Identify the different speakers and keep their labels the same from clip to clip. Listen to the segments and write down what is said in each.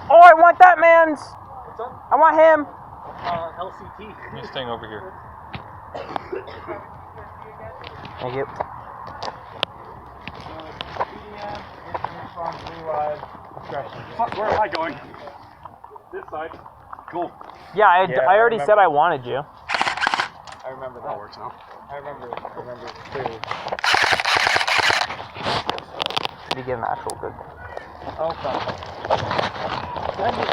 Speaker 1: Oh, I want that man's.
Speaker 2: What's up?
Speaker 1: I want him.
Speaker 2: LCT.
Speaker 3: He's staying over here.
Speaker 1: Thank you.
Speaker 2: Fuck, where am I going? This side. Cool.
Speaker 1: Yeah, I already said I wanted you.
Speaker 2: I remember that. That works now. I remember clearly.
Speaker 1: You get an actual good.
Speaker 2: Oh, fuck. Send it.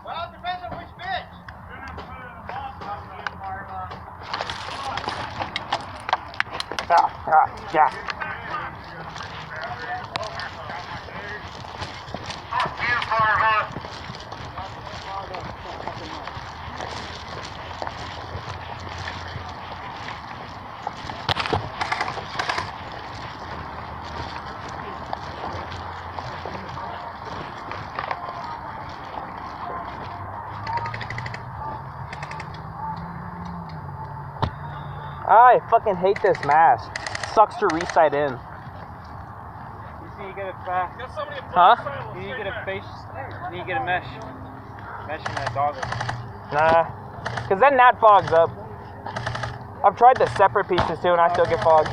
Speaker 2: Well, it depends on which bitch.
Speaker 1: Yeah. I fucking hate this mask. Sucks to resight in.
Speaker 2: You see, you get a back.
Speaker 1: Huh?
Speaker 2: You get a face. You get a mesh. Mesh in that doggle.
Speaker 1: Nah. Cause then that fogs up. I've tried the separate pieces too and I still get fogged.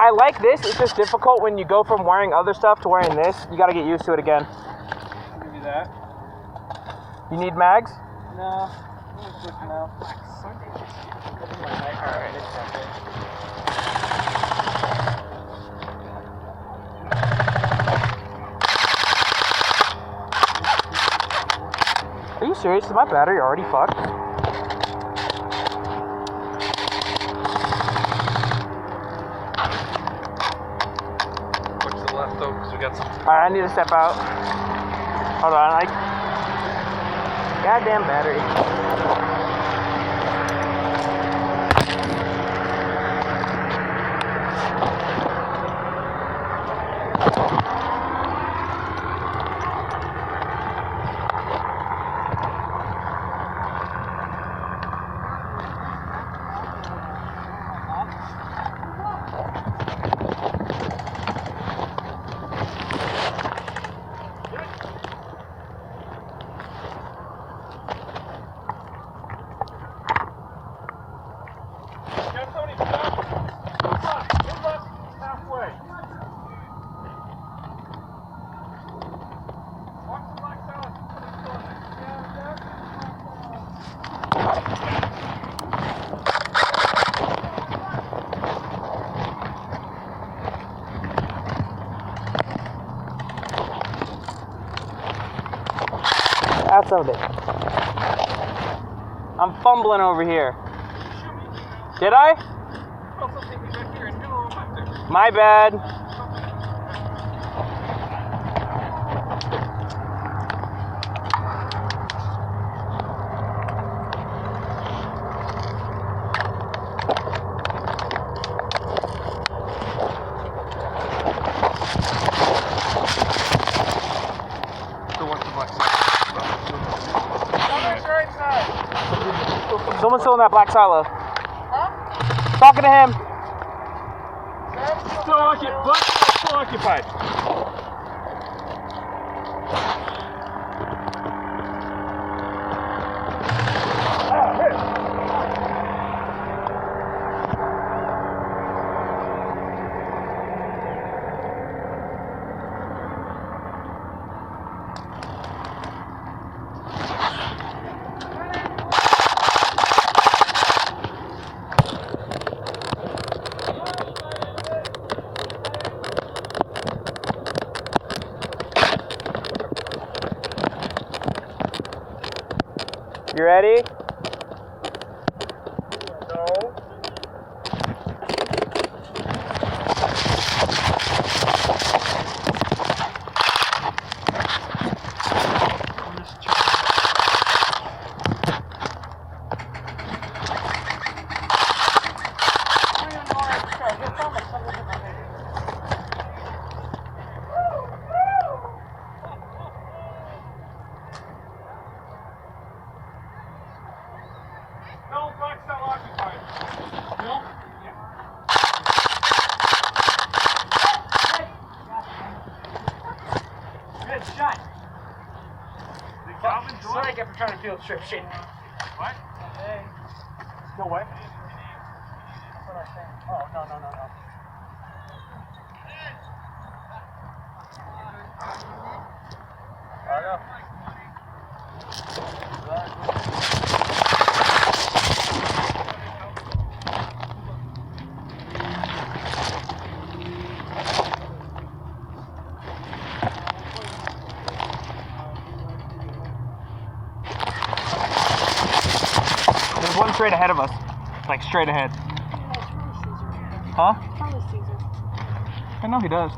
Speaker 1: I like this, it's just difficult when you go from wearing other stuff to wearing this. You gotta get used to it again.
Speaker 2: You can do that.
Speaker 1: You need mags?
Speaker 2: No. I'm just looking out. Alright, it's Sunday.
Speaker 1: Are you serious? Is my battery already fucked?
Speaker 3: Look to the left though, because we got some.
Speaker 1: Alright, I need to step out. Hold on, goddamn battery. That's of it. I'm fumbling over here. Did I? My bad. Someone's still in that black silo. Huh? Talking to him.
Speaker 2: Still occupied.
Speaker 1: You ready?
Speaker 2: No. Don't flex that locking side. No? Yeah.
Speaker 1: Good shot.
Speaker 2: Did Calvin do
Speaker 1: Sorry
Speaker 2: it?
Speaker 1: for trying to field strip shit.
Speaker 2: What?
Speaker 1: No way. Oh, no. There's one straight ahead of us. Like straight ahead. Huh?
Speaker 4: Probably Caesar.
Speaker 1: I know he does.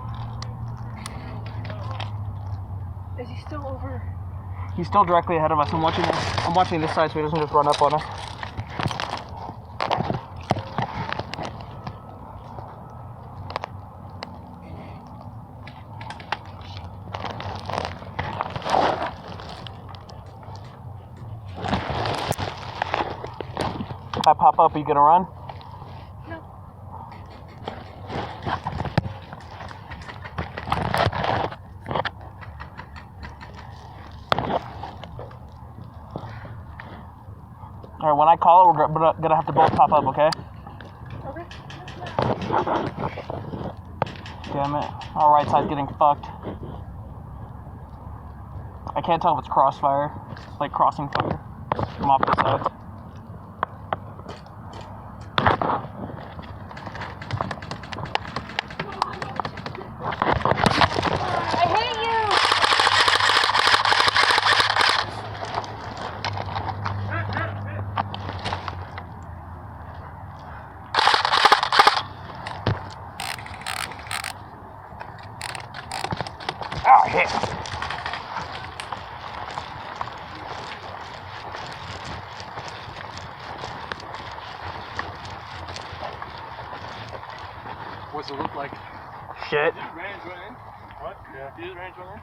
Speaker 4: Is he still over?
Speaker 1: He's still directly ahead of us. I'm watching this side so he doesn't just run up on us. If I pop up, are you gonna run?
Speaker 4: No.
Speaker 1: Alright, when I call it, we're gonna have to both pop up, okay?
Speaker 4: Okay.
Speaker 1: Damn it. Our right side's getting fucked. I can't tell if it's crossfire. It's like crossing fire from opposite sides.
Speaker 4: I hate you!
Speaker 1: Oh, hit.
Speaker 3: What's it look like?
Speaker 1: Shit.
Speaker 2: Range went in. What? Yeah. Did range went in?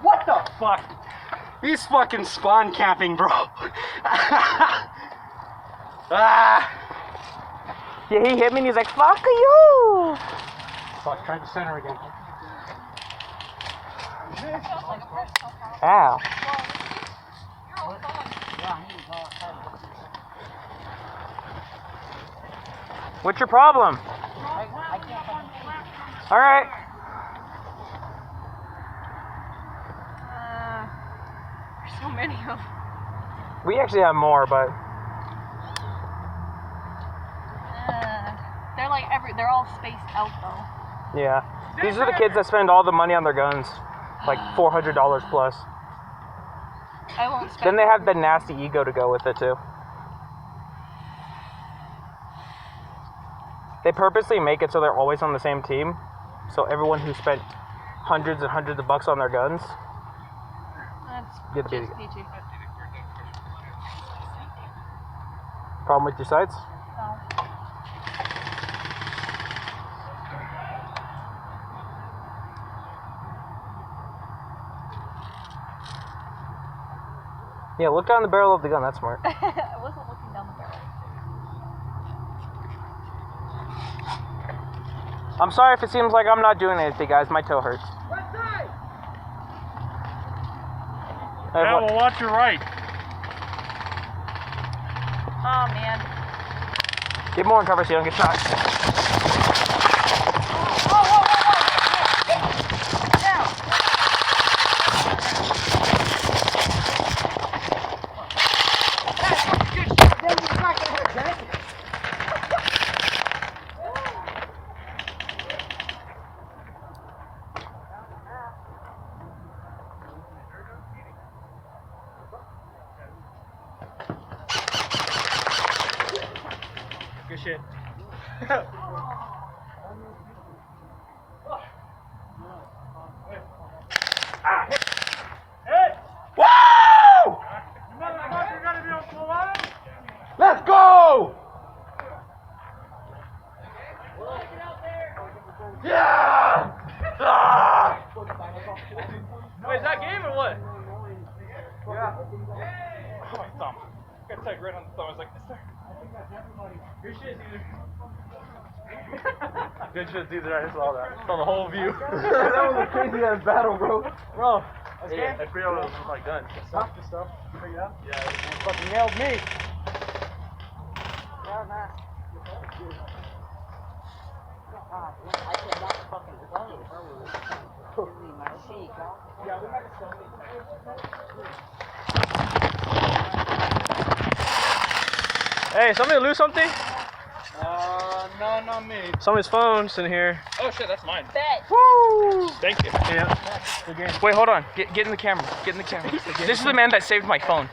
Speaker 1: What the fuck? He's fucking spawn camping, bro. Ah. Yeah, he hit me and he's like, fuck you.
Speaker 2: Fuck, tried to center again.
Speaker 1: Ow. What's your problem? All right.
Speaker 4: There's so many of them.
Speaker 1: We actually have more, but
Speaker 4: They're all spaced out though.
Speaker 1: yeah. These are the kids that spend all the money on their guns. Like $400 plus.
Speaker 4: I won't spend.
Speaker 1: Then they have the nasty ego to go with it too. They purposely make it so they're always on the same team. So everyone who spent hundreds and hundreds of bucks on their guns.
Speaker 4: That's
Speaker 1: Get the
Speaker 4: just
Speaker 1: baby.
Speaker 4: peachy.
Speaker 1: Problem with your sights?
Speaker 4: No.
Speaker 1: Yeah, look down the barrel of the gun. That's smart.
Speaker 4: I wasn't looking down the barrel.
Speaker 1: I'm sorry if it seems like I'm not doing anything, guys. My toe hurts.
Speaker 2: Yeah, well, watch your right.
Speaker 4: Oh man.
Speaker 1: Get more in cover so you don't get shot.
Speaker 2: Good shit.
Speaker 1: Woo!
Speaker 2: Motherfucker, gotta be on full line.
Speaker 1: Let's go! Yeah! Ah!
Speaker 2: Wait, is that game or what? Yeah. Oh, my thumb. Got tagged right on the thumb. I was like, sir, I think that's everybody. Good shit, dude.
Speaker 3: Good shit, dude. I saw that. Saw the whole view.
Speaker 1: That was a crazy ass battle, bro.
Speaker 2: Bro,
Speaker 3: Yeah, I forgot what it was with my gun.
Speaker 2: Stop the stuff. You figured it out?
Speaker 3: Yeah.
Speaker 2: Fucking nailed me.
Speaker 5: I cannot fucking play it, bro. It's in my cheek.
Speaker 2: Yeah, we had so many.
Speaker 1: Hey, somebody lose something?
Speaker 2: No, not me.
Speaker 1: Somebody's phone's in here.
Speaker 2: Oh shit, that's mine.
Speaker 5: Bet.
Speaker 1: Woo!
Speaker 2: Thank you.
Speaker 1: Yeah. Wait, hold on. Get in the camera. Get in the camera. This is the man that saved my phone.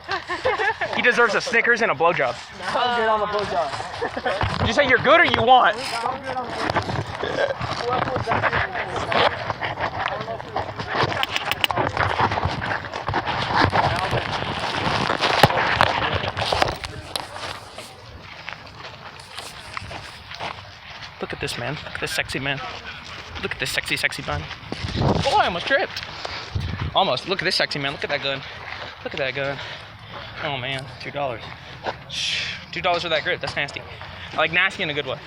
Speaker 1: He deserves a Snickers and a blowjob.
Speaker 2: I'm good on the blowjob.
Speaker 1: Did you say you're good or you want? Look at this man. Look at this sexy man. Look at this sexy, sexy man. Oh, I almost tripped. Almost. Look at this sexy man. Look at that gun. Look at that gun. Oh man, $2. $2 for that grip. That's nasty. I like nasty in a good way.